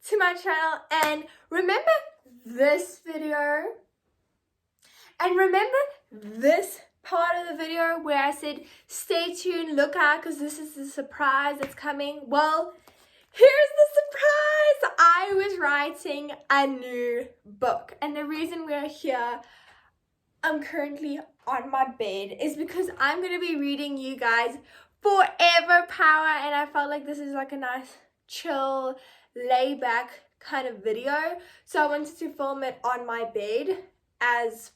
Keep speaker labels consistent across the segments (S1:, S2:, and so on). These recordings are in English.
S1: to my channel, and remember this video? And remember this part of the video where I said stay tuned, look out, because this is the surprise that's coming? Well, here's the surprise! I was writing a new book, and the reason we're here, I'm currently on my bed, is because I'm going to be reading you guys Forever Power, and I felt like this is like a nice, chill, laid-back kind of video, so I wanted to film it on my bed,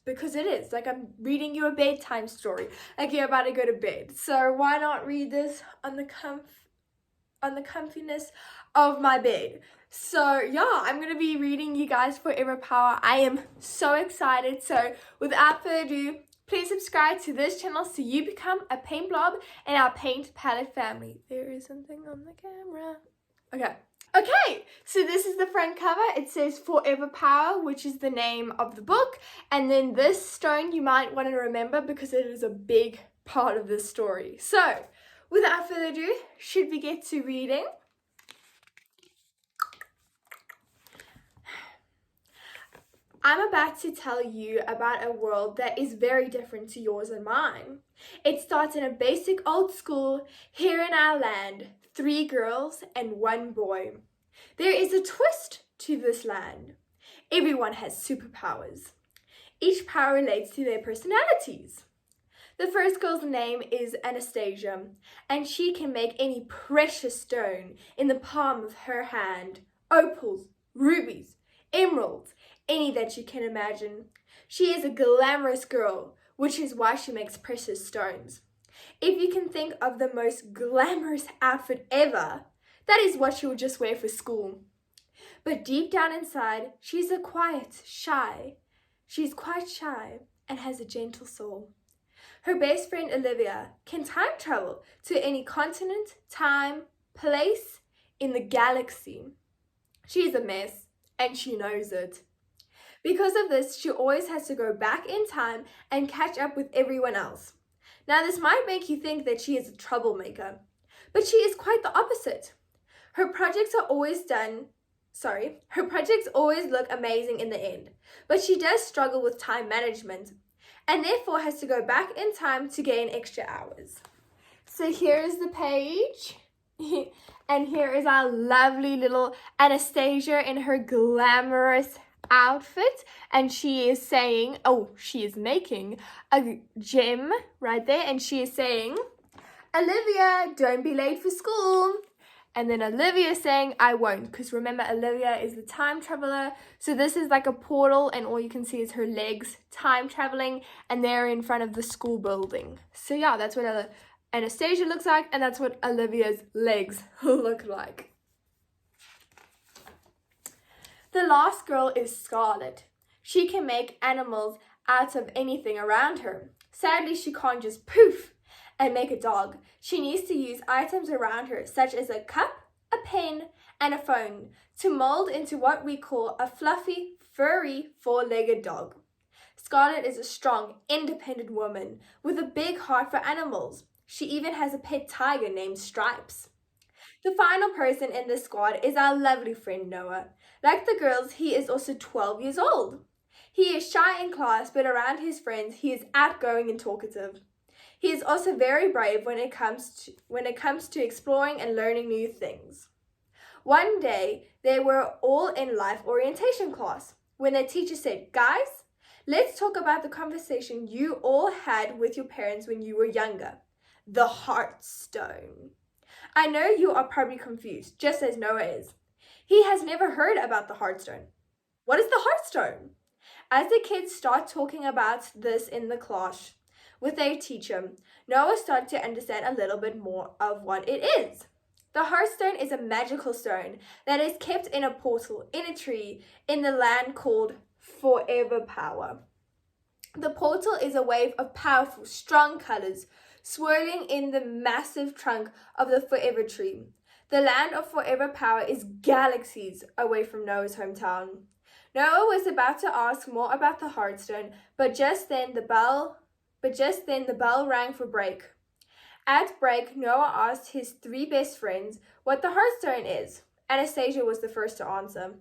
S1: because it is like I'm reading you a bedtime story, like you're about to go to bed. So why not read this on the comfiness of my bed? So yeah, I'm gonna be reading you guys Forever Power. I am so excited. So without further ado, please subscribe to this channel so you become a paint blob in our paint palette family. There is something on the camera. Okay, so this is the front cover. It says Forever Power, which is the name of the book. And then this stone you might want to remember because it is a big part of this story. So, without further ado, should we get to reading? I'm about to tell you about a world that is very different to yours and mine. It starts in a basic old school here in our land. 3 girls and 1 boy. There is a twist to this land. Everyone has superpowers. Each power relates to their personalities. The first girl's name is Anastasia, and she can make any precious stone in the palm of her hand. Opals, rubies, emeralds, any that you can imagine. She is a glamorous girl, which is why she makes precious stones. If you can think of the most glamorous outfit ever, that is what she would just wear for school. But deep down inside, she's quite shy and has a gentle soul. Her best friend Olivia can time travel to any continent, time, place in the galaxy. She's a mess, and she knows it. Because of this, she always has to go back in time and catch up with everyone else. Now, this might make you think that she is a troublemaker, but she is quite the opposite. Her projects always look amazing in the end, but she does struggle with time management, and therefore has to go back in time to gain extra hours. So here is the page, and here is our lovely little Anastasia in her glamorous outfit, and she is making a gem right there, and she is saying, Olivia, don't be late for school. And then Olivia is saying, I won't, because remember, Olivia is the time traveler. So this is like a portal, and all you can see is her legs time traveling, and they're in front of the school building. So yeah, that's what Anastasia looks like, and that's what Olivia's legs look like. The last girl is Scarlet. She can make animals out of anything around her. Sadly, she can't just poof and make a dog. She needs to use items around her, such as a cup, a pen, and a phone, to mold into what we call a fluffy, furry, 4-legged dog. Scarlet is a strong, independent woman with a big heart for animals. She even has a pet tiger named Stripes. The final person in this squad is our lovely friend Noah. Like the girls, he is also 12 years old. He is shy in class, but around his friends, he is outgoing and talkative. He is also very brave when it comes to exploring and learning new things. One day, they were all in life orientation class when their teacher said, guys, let's talk about the conversation you all had with your parents when you were younger. The Heartstone. I know you are probably confused, just as Noah is. He has never heard about the Heartstone. What is the Heartstone? As the kids start talking about this in the class with their teacher, Noah started to understand a little bit more of what it is. The Heartstone is a magical stone that is kept in a portal in a tree in the land called Forever Power. The portal is a wave of powerful, strong colors swirling in the massive trunk of the Forever Tree. The land of Forever Power is galaxies away from Noah's hometown. Noah was about to ask more about the Heartstone, but just then the bell rang for break. At break, Noah asked his 3 best friends what the Heartstone is, Anastasia was the first to answer.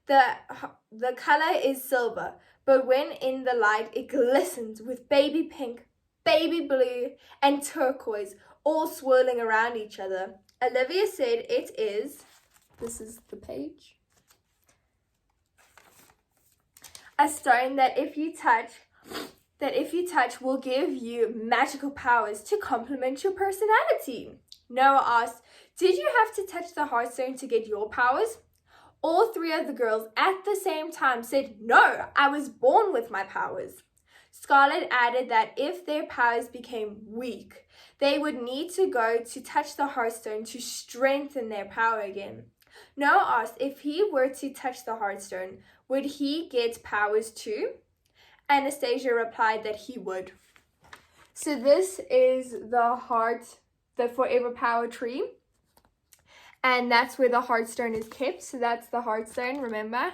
S1: The color is silver, but when in the light, it glistens with baby pink, baby blue, and turquoise, all swirling around each other. Olivia said it is, this is the page, a stone that if you touch will give you magical powers to complement your personality. Noah asked, did you have to touch the heartstone to get your powers? All three of the girls at the same time said, no, I was born with my powers. Scarlett added that if their powers became weak, they would need to go to touch the heartstone to strengthen their power again. Noah asked if he were to touch the heartstone, would he get powers too? Anastasia replied that he would. So this is the forever power tree. And that's where the heartstone is kept. So that's the heartstone, remember?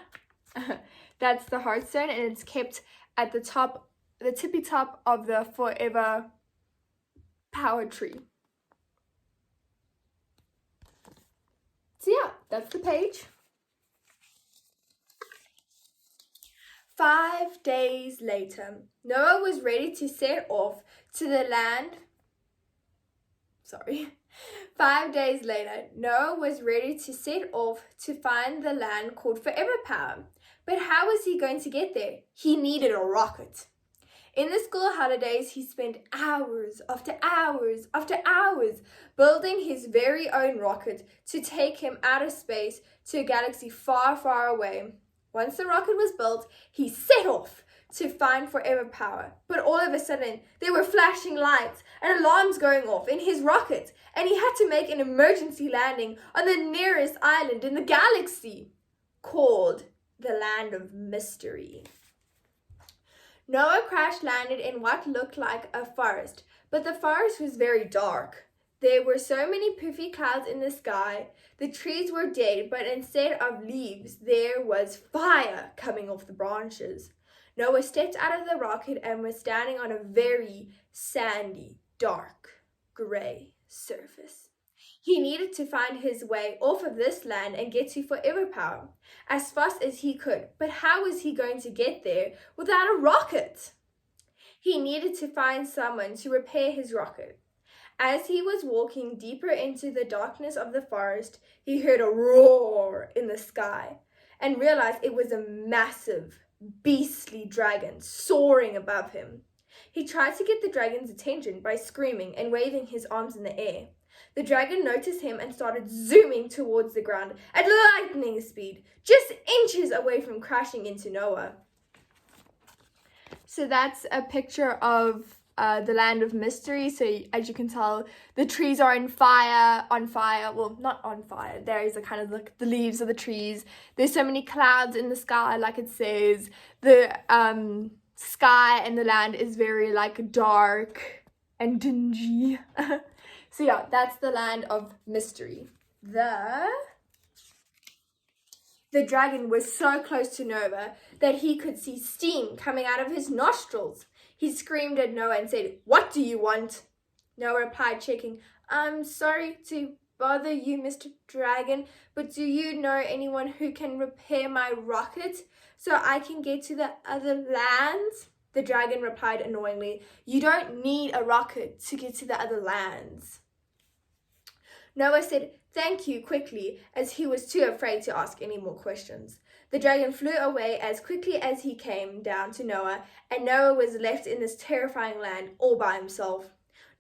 S1: That's the heartstone, and it's kept at the top, the tippy top of the forever power tree. So yeah, that's the page. 5 days later, Noah was ready to set off to the land. 5 days later, Noah was ready to set off to find the land called Forever Power. But how was he going to get there? He needed a rocket. In the school holidays, he spent hours after hours after hours building his very own rocket to take him out of space to a galaxy far, far away. Once the rocket was built, he set off to find Forever Power. But all of a sudden, there were flashing lights and alarms going off in his rocket, and he had to make an emergency landing on the nearest island in the galaxy, called the Land of Mystery. Noah crash landed in what looked like a forest, but the forest was very dark. There were so many poofy clouds in the sky. The trees were dead, but instead of leaves, there was fire coming off the branches. Noah stepped out of the rocket and was standing on a very sandy, dark, grey surface. He needed to find his way off of this land and get to Forever Power as fast as he could. But how was he going to get there without a rocket? He needed to find someone to repair his rocket. As he was walking deeper into the darkness of the forest, he heard a roar in the sky and realized it was a massive, beastly dragon soaring above him. He tried to get the dragon's attention by screaming and waving his arms in the air. The dragon noticed him and started zooming towards the ground at lightning speed, just inches away from crashing into Noah. So that's a picture of the Land of Mystery. So as you can tell, the trees are on fire. Well, not on fire. There is a kind of the leaves of the trees. There's so many clouds in the sky, like it says. The sky and the land is very like dark and dingy. So yeah, that's the Land of Mystery. The dragon was so close to Noah that he could see steam coming out of his nostrils. He screamed at Noah and said, "What do you want?" Noah replied, shaking, "I'm sorry to bother you, Mr. Dragon, but do you know anyone who can repair my rocket so I can get to the other lands?" The dragon replied annoyingly, "You don't need a rocket to get to the other lands." Noah said thank you quickly, as he was too afraid to ask any more questions. The dragon flew away as quickly as he came down to Noah, and Noah was left in this terrifying land all by himself.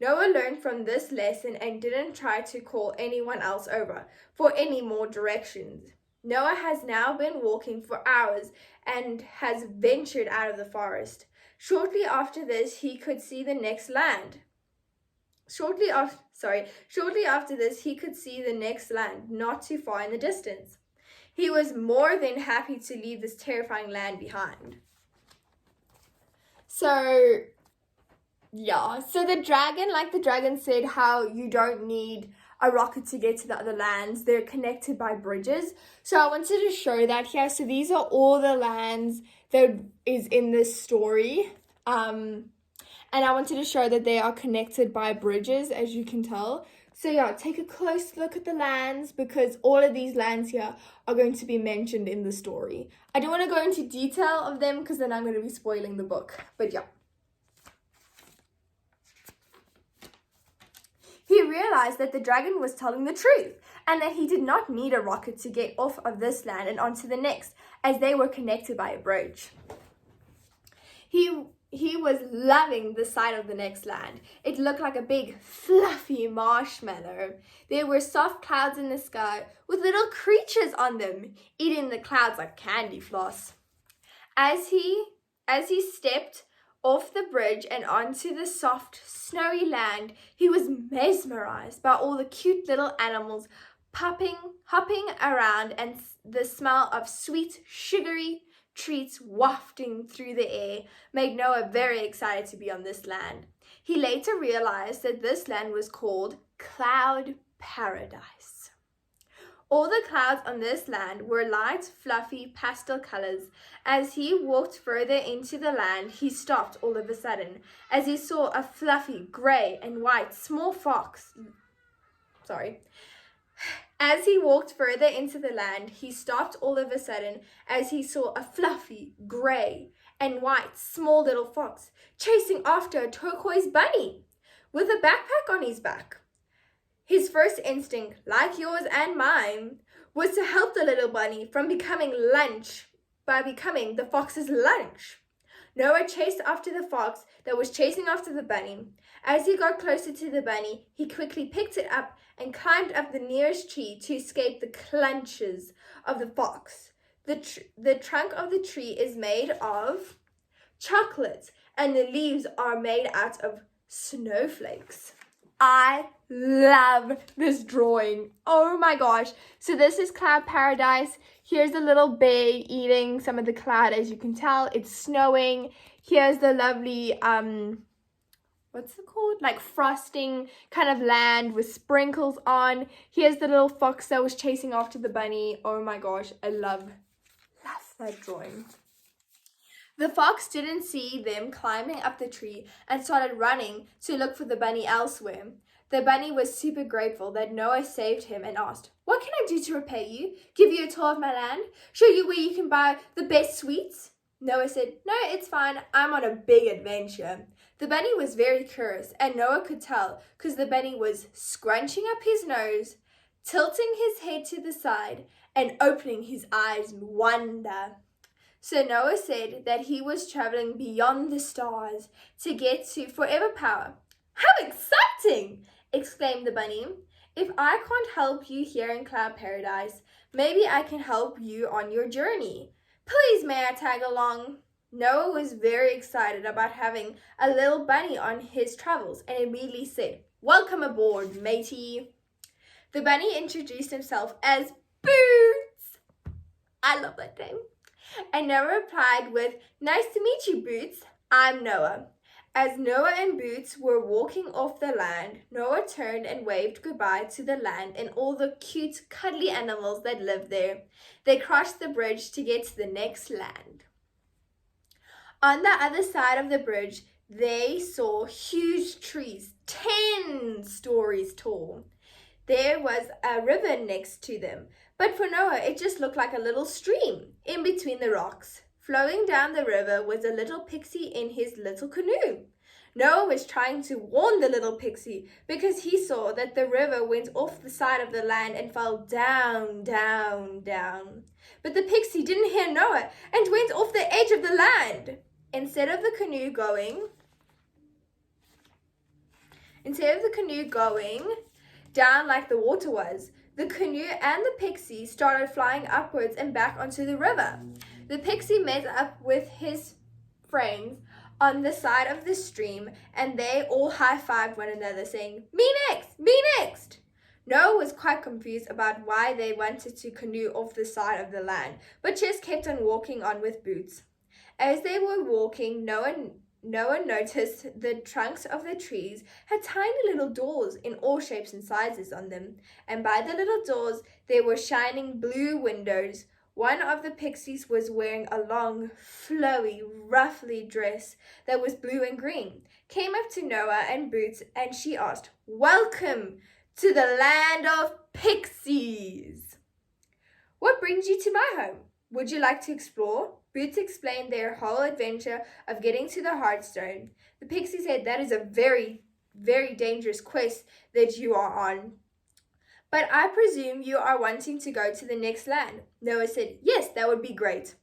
S1: Noah learned from this lesson and didn't try to call anyone else over for any more directions. Noah has now been walking for hours and has ventured out of the forest. Shortly after this, he could see the next land. Shortly after this, he could see the next land, not too far in the distance. He was more than happy to leave this terrifying land behind. So the dragon, like the dragon said, how you don't need a rocket to get to the other lands. They're connected by bridges. So I wanted to show that here. So these are all the lands that is in this story. And I wanted to show that they are connected by bridges, as you can tell. So yeah, take a close look at the lands because all of these lands here are going to be mentioned in the story. I don't want to go into detail of them because then I'm going to be spoiling the book. But yeah. He realized that the dragon was telling the truth and that he did not need a rocket to get off of this land and onto the next, as they were connected by a bridge. He was loving the sight of the next land. It looked like a big, fluffy marshmallow. There were soft clouds in the sky with little creatures on them, eating the clouds like candy floss. As he stepped off the bridge and onto the soft, snowy land, he was mesmerized by all the cute little animals hopping around and the smell of sweet, sugary treats wafting through the air made Noah very excited to be on this land. He later realized that this land was called Cloud Paradise. All the clouds on this land were light, fluffy pastel colors. As he walked further into the land, he stopped all of a sudden as he saw a fluffy gray and white small fox. As he walked further into the land, he stopped all of a sudden as he saw a fluffy, grey and white small little fox chasing after a turquoise bunny with a backpack on his back. His first instinct, like yours and mine, was to help the little bunny from becoming lunch by becoming the fox's lunch. Noah chased after the fox that was chasing after the bunny. As he got closer to the bunny, he quickly picked it up and climbed up the nearest tree to escape the clutches of the fox. The trunk of the tree is made of chocolate, and the leaves are made out of snowflakes. I love this drawing. Oh my gosh. So this is Cloud Paradise. Here's a little bear eating some of the cloud. As you can tell, it's snowing. Here's the lovely, what's it called? Like frosting kind of land with sprinkles on. Here's the little fox that was chasing after the bunny. Oh my gosh, I love that drawing. The fox didn't see them climbing up the tree and started running to look for the bunny elsewhere. The bunny was super grateful that Noah saved him and asked, "What can I do to repay you? Give you a tour of my land? Show you where you can buy the best sweets?" Noah said, "No, it's fine. I'm on a big adventure." The bunny was very curious, and Noah could tell because the bunny was scrunching up his nose, tilting his head to the side, and opening his eyes in wonder. So Noah said that he was traveling beyond the stars to get to forever power. "How exciting!" exclaimed the bunny. "If I can't help you here in Cloud Paradise, maybe I can help you on your journey. Please, may I tag along?" Noah was very excited about having a little bunny on his travels and immediately said, "Welcome aboard, matey." The bunny introduced himself as Boots. I love that name. And Noah replied with, "Nice to meet you, Boots. I'm Noah." As Noah and Boots were walking off the land, Noah turned and waved goodbye to the land and all the cute, cuddly animals that lived there. They crossed the bridge to get to the next land. On the other side of the bridge, they saw huge trees, 10 stories tall. There was a river next to them, but for Noah, it just looked like a little stream in between the rocks. Flowing down the river was a little pixie in his little canoe. Noah was trying to warn the little pixie because he saw that the river went off the side of the land and fell down, down, down. But the pixie didn't hear Noah and went off the edge of the land. Instead of the canoe going down like the water was, the canoe and the pixie started flying upwards and back onto the river. The pixie met up with his friends on the side of the stream, and they all high-fived one another, saying, "Me next! Me next!" Noah was quite confused about why they wanted to canoe off the side of the land, but just kept on walking on with Boots. As they were walking, Noah noticed the trunks of the trees had tiny little doors in all shapes and sizes on them, and by the little doors there were shining blue windows. One of the pixies was wearing a long, flowy, ruffly dress that was blue and green, came up to Noah and Boots, and she asked, "Welcome to the land of pixies. What brings you to my home? Would you like to explore? Boots explained their whole adventure of getting to the Heartstone. The pixie said, that is a very, very dangerous quest that you are on. But I presume you are wanting to go to the next land. Noah said, yes, that would be great.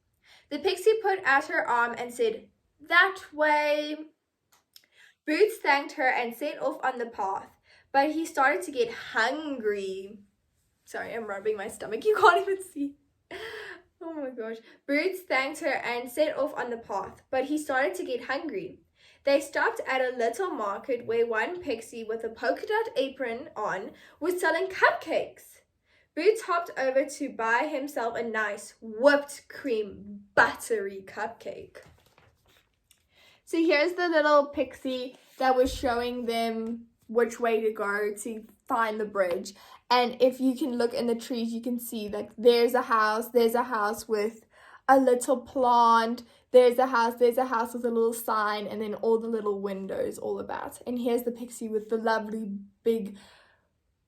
S1: The pixie put out her arm and said, that way. Boots thanked her and set off on the path, but he started to get hungry. Sorry, I'm rubbing my stomach. You can't even see. Oh my gosh. Boots thanked her and set off on the path, but he started to get hungry. They stopped at a little market where one pixie with a polka dot apron on was selling cupcakes. Boots hopped over to buy himself a nice whipped cream buttery cupcake. So here's the little pixie that was showing them which way to go to find the bridge. And if you can look in the trees, you can see like there's a house with a little plant, there's a house with a little sign, and then all the little windows all about. And here's the pixie with the lovely big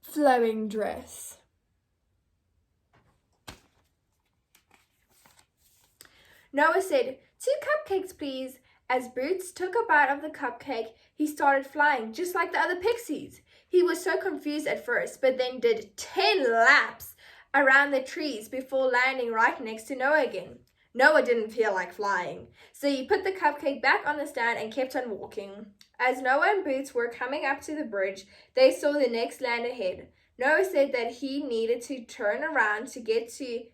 S1: flowing dress. Noah said, 2 cupcakes, please. As Boots took a bite of the cupcake, he started flying, just like the other pixies. He was so confused at first, but then did 10 laps around the trees before landing right next to Noah again. Noah didn't feel like flying, so he put the cupcake back on the stand and kept on walking. As Noah and Boots were coming up to the bridge, they saw the next land ahead. Noah said that he needed to turn around to get to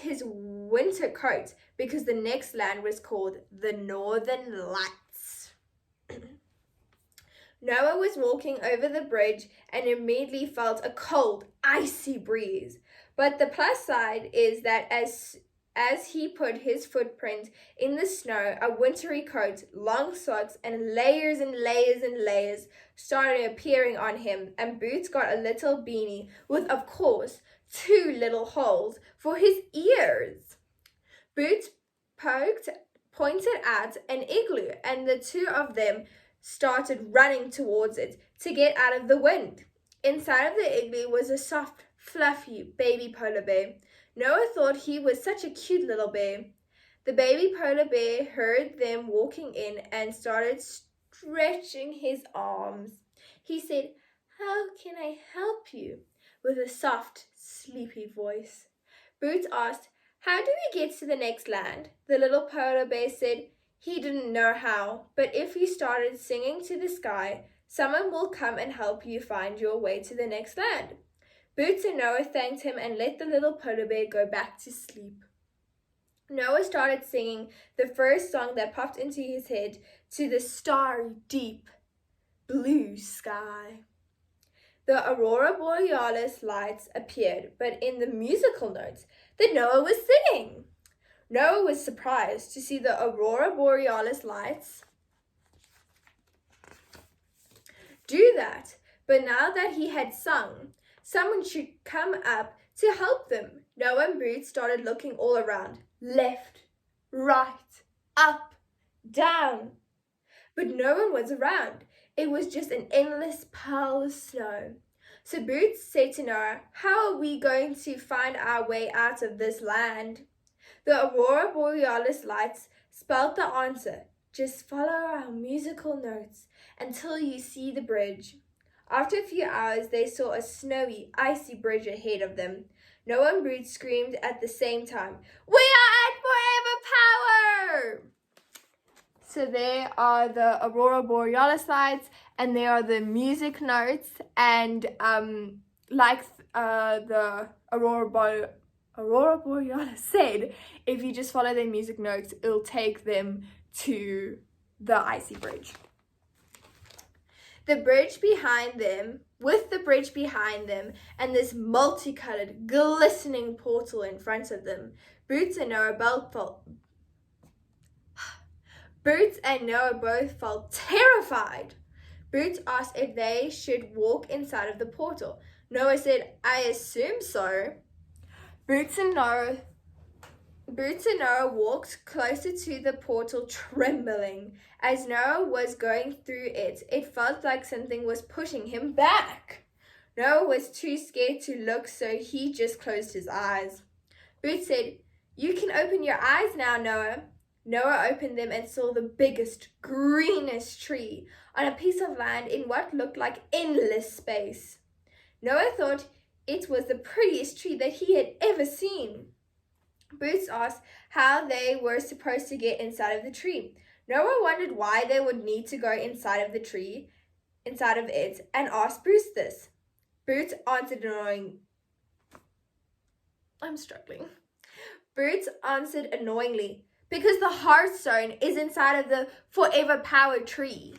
S1: his winter coat because the next land was called the Northern Lights. Noah was walking over the bridge and immediately felt a cold, icy breeze. But the plus side is that as he put his footprint in the snow, a wintry coat, long socks, and layers started appearing on him, and Boots got a little beanie with, of course, 2 little holes for his ears. Boots pointed at an igloo, and the 2 of them started running towards it to get out of the wind. Inside of the igloo was a soft, fluffy baby polar bear. Noah thought he was such a cute little bear. The baby polar bear heard them walking in and started stretching his arms. He said, "How can I help you?" with a soft, sleepy voice. Boots asked, "How do we get to the next land?" The little polar bear said he didn't know how, but if he started singing to the sky, someone will come and help you find your way to the next land. Boots and Noah thanked him and let the little polar bear go back to sleep. Noah started singing the first song that popped into his head, to the starry, deep, blue sky. The aurora borealis lights appeared, but in the musical notes that Noah was singing. Noah was surprised to see the aurora borealis lights do that, but now that he had sung, someone should come up to help them. Noah and Boots started looking all around, left, right, up, down. But no one was around. It was just an endless pile of snow. So Boots said to Noah, "How are we going to find our way out of this land?" The aurora borealis lights spelled the answer. Just follow our musical notes until you see the bridge. After a few hours, they saw a snowy, icy bridge ahead of them. Noah and Boots screamed at the same time, "We are at forever power!" So there are the aurora borealis lights, and there are the music notes, and the aurora borealis said, if you just follow their music notes, it'll take them to the icy bridge. With the bridge behind them, and this multicolored, glistening portal in front of them, Boots and Noah both felt terrified. Boots asked if they should walk inside of the portal. Noah said, "I assume so." Boots and Noah Boots and Noah walked closer to the portal, trembling. As Noah was going through it, it felt like something was pushing him back. Noah was too scared to look, so he just closed his eyes. Boots said, "You can open your eyes now, Noah." Noah opened them and saw the biggest, greenest tree on a piece of land in what looked like endless space. Noah thought it was the prettiest tree that he had ever seen. Boots asked how they were supposed to get inside of the tree. Noah wondered why they would need to go inside of it, and asked Boots this. Boots answered Boots answered annoyingly, because the hearthstone is inside of the forever power tree.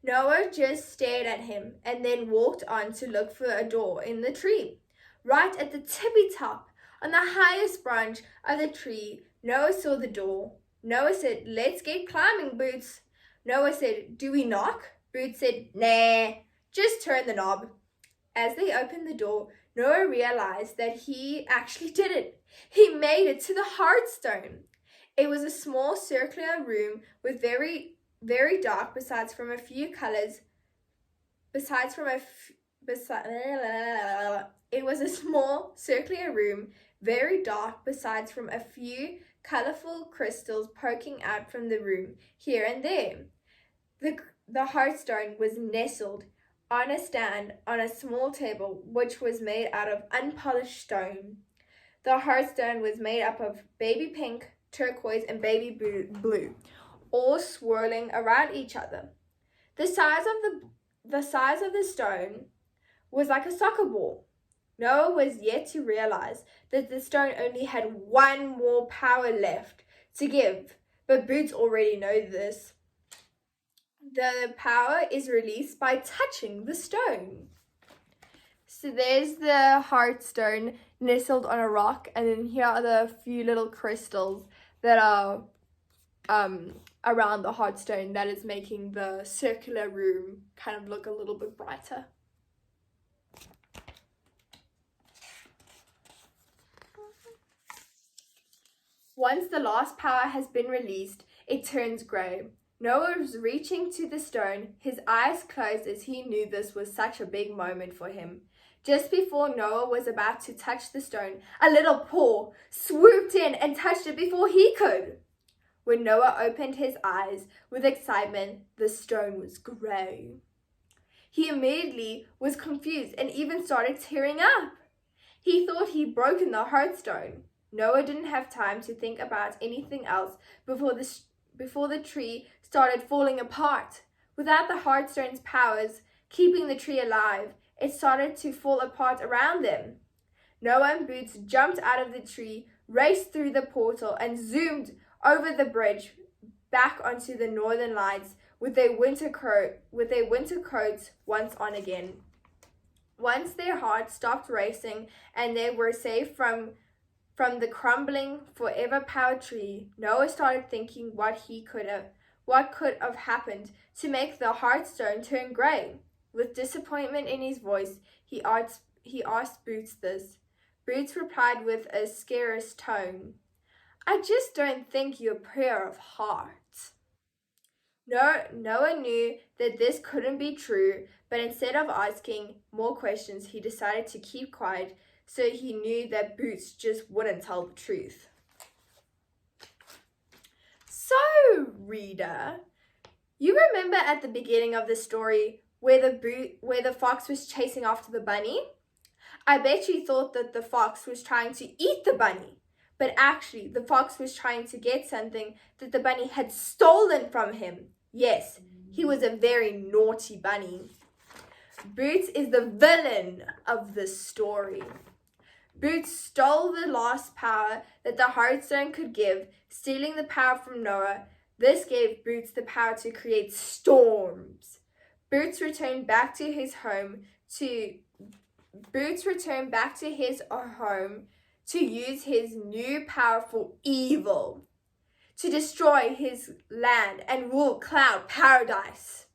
S1: Noah just stared at him and then walked on to look for a door in the tree. Right at the tippy top, on the highest branch of the tree, Noah saw the door. Noah said, "Let's get climbing, Boots." Noah said, "Do we knock?" Boots said, "Nah, just turn the knob." As they opened the door, Noah realized that he actually did it. He made it to the hearthstone. It was a small circular room with very dark, it was a small circular room, very dark, besides from a few colorful crystals poking out from the room here and there. The hearthstone was nestled on a stand on a small table, which was made out of unpolished stone. The hearthstone was made up of baby pink, turquoise, and baby blue, all swirling around each other. The size of the stone was like a soccer ball. Noah was yet to realize that the stone only had one more power left to give, but Boots already knows this. The power is released by touching the stone. So there's the hearthstone nestled on a rock, and then here are the few little crystals that are around the hearthstone that is making the circular room kind of look a little bit brighter. Once the last power has been released, it turns grey. Noah was reaching to the stone, his eyes closed as he knew this was such a big moment for him. Just before Noah was about to touch the stone, a little paw swooped in and touched it before he could. When Noah opened his eyes with excitement, the stone was grey. He immediately was confused and even started tearing up. He thought he'd broken the hearthstone. Noah didn't have time to think about anything else before the tree started falling apart. Without the hearthstone's powers keeping the tree alive, it started to fall apart around them. Noah and Boots jumped out of the tree, raced through the portal, and zoomed over the bridge back onto the northern lights with their winter coats once on again. Once their hearts stopped racing and they were safe from the crumbling forever power tree, Noah started thinking what could have happened to make the hearthstone turn grey. With disappointment in his voice, he asked Boots this. Boots replied with a scarce tone, "I just don't think you're a pair of hearts." Noah knew that this couldn't be true, but instead of asking more questions, he decided to keep quiet, so he knew that Boots just wouldn't tell the truth. So, reader, you remember at the beginning of the story where the fox was chasing after the bunny? I bet you thought that the fox was trying to eat the bunny, but actually the fox was trying to get something that the bunny had stolen from him. Yes, he was a very naughty bunny. Boots is the villain of this story. Boots stole the last power that the hearthstone could give, stealing the power from Noah. This gave Boots the power to create storms. Boots returned back to his home to use his new power for evil, to destroy his land and rule Cloud Paradise.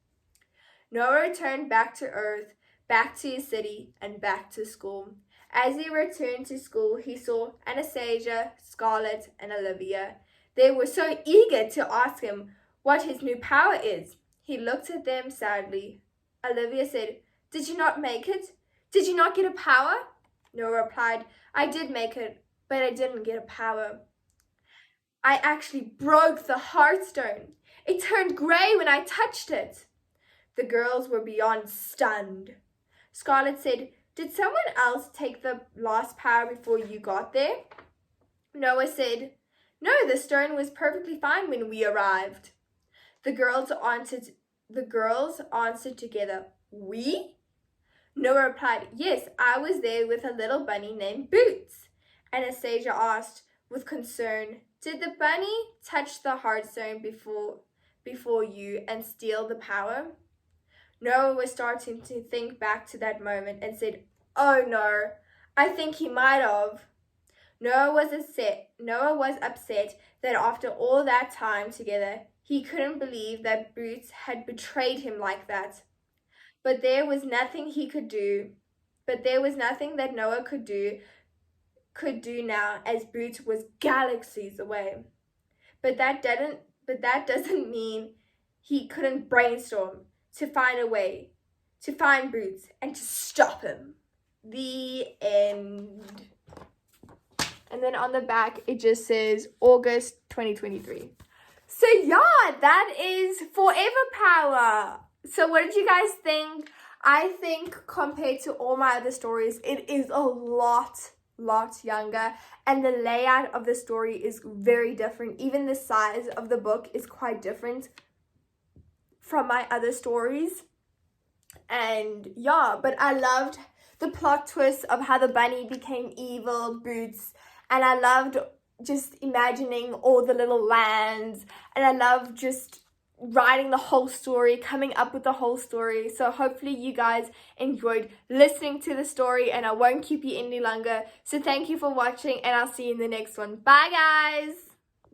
S1: Noah returned back to Earth, back to his city, and back to school. As he returned to school, he saw Anastasia, Scarlett, and Olivia. They were so eager to ask him what his new power is. He looked at them sadly. Olivia said, "Did you not make it? Did you not get a power?" Noah replied, "I did make it, but I didn't get a power. I actually broke the Heartstone. It turned grey when I touched it." The girls were beyond stunned. Scarlett said, "Did someone else take the last power before you got there?" Noah said, "No, the stone was perfectly fine when we arrived." The girls answered together, "We?" Noah replied, "Yes, I was there with a little bunny named Boots." Anastasia asked with concern, "Did the bunny touch the Heartstone before you and steal the power?" Noah was starting to think back to that moment and said, "Oh no, I think he might have." Noah was upset that after all that time together, he couldn't believe that Boots had betrayed him like that. But there was nothing he could do. But there was nothing that Noah could do now, as Boots was galaxies away. But that doesn't mean he couldn't brainstorm to find a way to find Boots and to stop him. The end. And then on the back, it just says August 2023. So yeah, that is Forever Power. So what did you guys think? I think compared to all my other stories, it is a lot younger. And the layout of the story is very different. Even the size of the book is quite different from my other stories. And yeah, but I loved the plot twist of how the bunny became evil, Boots. And I loved just imagining all the little lands. And I loved just writing the whole story, coming up with the whole story. So hopefully you guys enjoyed listening to the story, and I won't keep you any longer. So thank you for watching, and I'll see you in the next one. Bye guys!